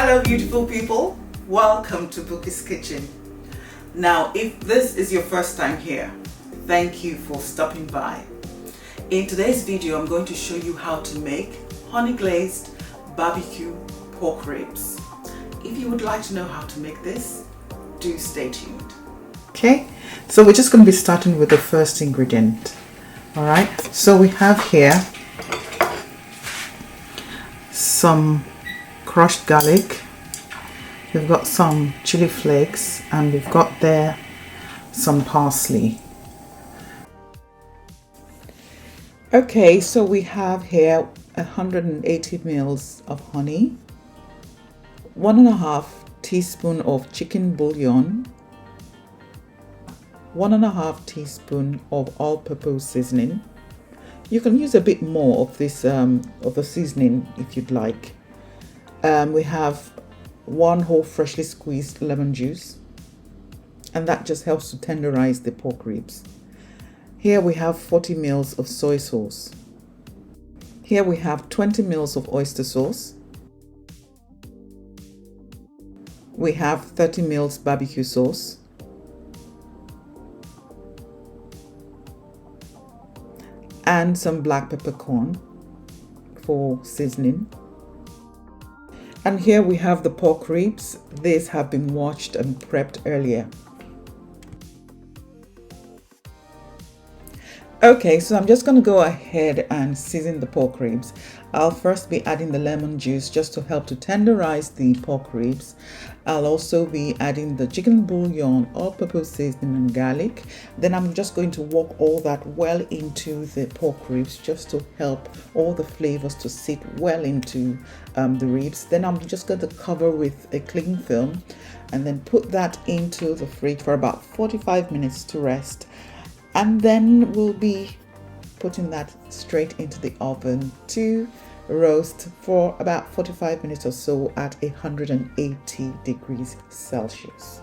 Hello beautiful people, welcome to Bukky's Kitchen. Now if this is your first time here, thank you for stopping by. In today's video I'm going to show you how to make honey glazed barbecue pork ribs. If you would like to know how to make this, do stay tuned. Okay, so we're just going to be starting with the first ingredient. Alright, so we have here some crushed garlic, we've got some chili flakes, and we've got there some parsley. Okay, so we have here 180 ml of honey, 1.5 teaspoon of chicken bouillon, 1.5 teaspoon of all-purpose seasoning. You can use a bit more of this of the seasoning if you'd like. We have 1 whole freshly squeezed lemon juice, and that just helps to tenderize the pork ribs. Here we have 40 ml of soy sauce. Here we have 20 ml of oyster sauce. We have 30 ml barbecue sauce. And some black peppercorn for seasoning. And here we have the pork ribs. These have been washed and prepped earlier. Okay, so I'm just going to go ahead and season the pork ribs. I'll first be adding the lemon juice just to help to tenderize the pork ribs. I'll also be adding the chicken bouillon, all-purpose seasoning, and garlic. Then I'm just going to work all that well into the pork ribs just to help all the flavors to sit well into the ribs. Then I'm just going to cover with a cling film and then put that into the fridge for about 45 minutes to rest. And then we'll be putting that straight into the oven to roast for about 45 minutes or so at 180 degrees Celsius.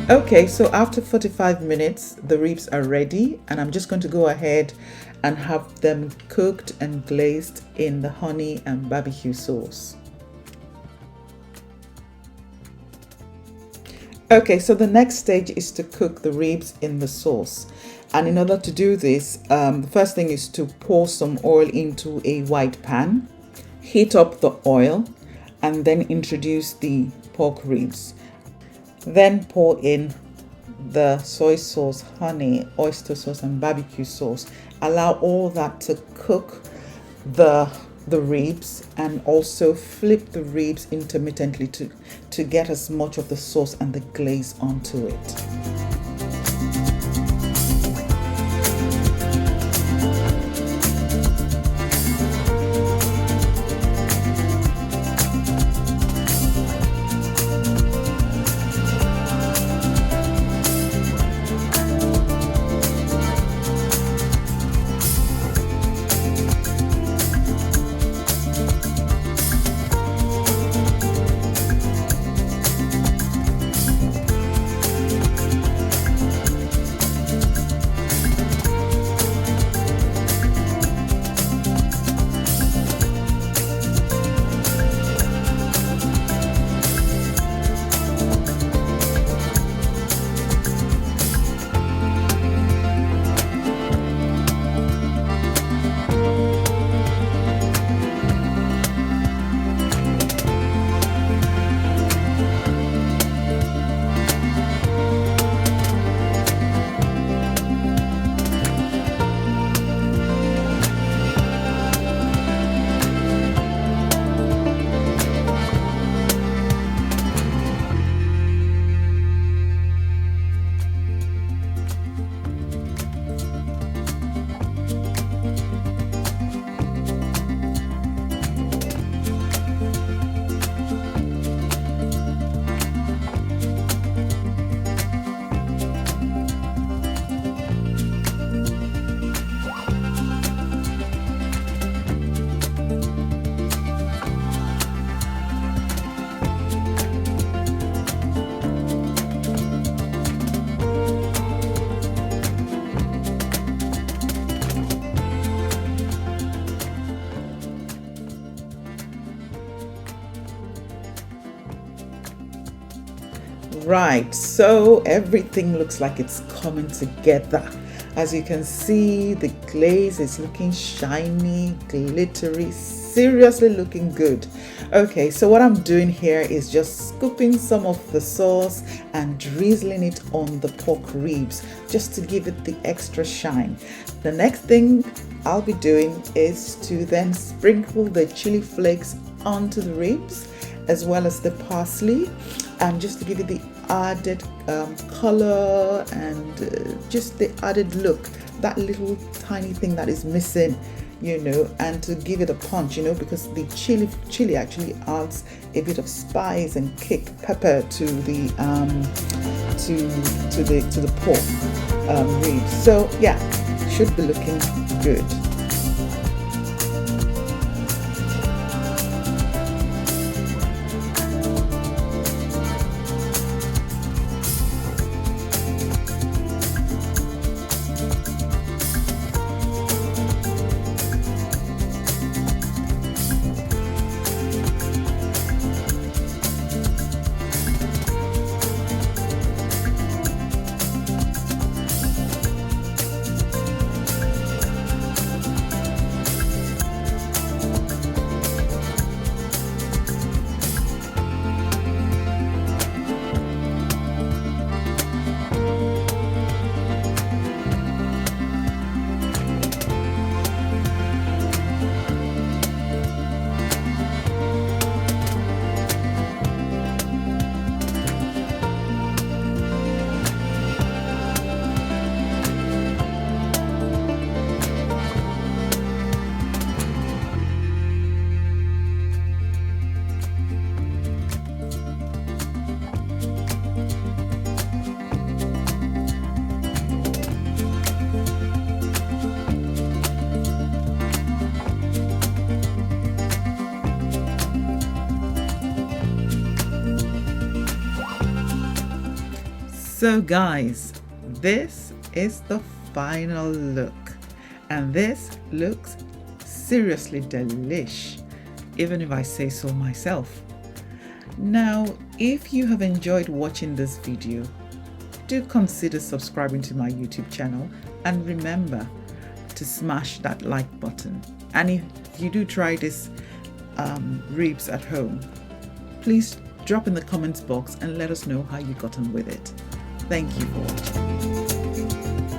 Okay, so after 45 minutes, the ribs are ready, and I'm just going to go ahead and have them cooked and glazed in the honey and barbecue sauce. Okay, so the next stage is to cook the ribs in the sauce. And in order to do this, the first thing is to pour some oil into a wide pan, heat up the oil, and then introduce the pork ribs. Then pour in the soy sauce, honey, oyster sauce, and barbecue sauce. Allow all that to cook the ribs, and also flip the ribs intermittently to get as much of the sauce and the glaze onto it. Right, so everything looks like it's coming together. As you can see, the glaze is looking shiny, glittery, seriously looking good. Okay, so what I'm doing here is just scooping some of the sauce and drizzling it on the pork ribs just to give it the extra shine. The next thing I'll be doing is to then sprinkle the chili flakes onto the ribs as well as the parsley, and just to give it the added color and just the added look, that little tiny thing that is missing, you know, and to give it a punch, you know, because the chili actually adds a bit of spice and kick, pepper to the to the pork ribs. So yeah, should be looking good. So guys, this is the final look, and this looks seriously delish, even if I say so myself. Now, if you have enjoyed watching this video, do consider subscribing to my YouTube channel, and remember to smash that like button. And if you do try this ribs at home, please drop in the comments box and let us know how you got on with it. Thank you for watching.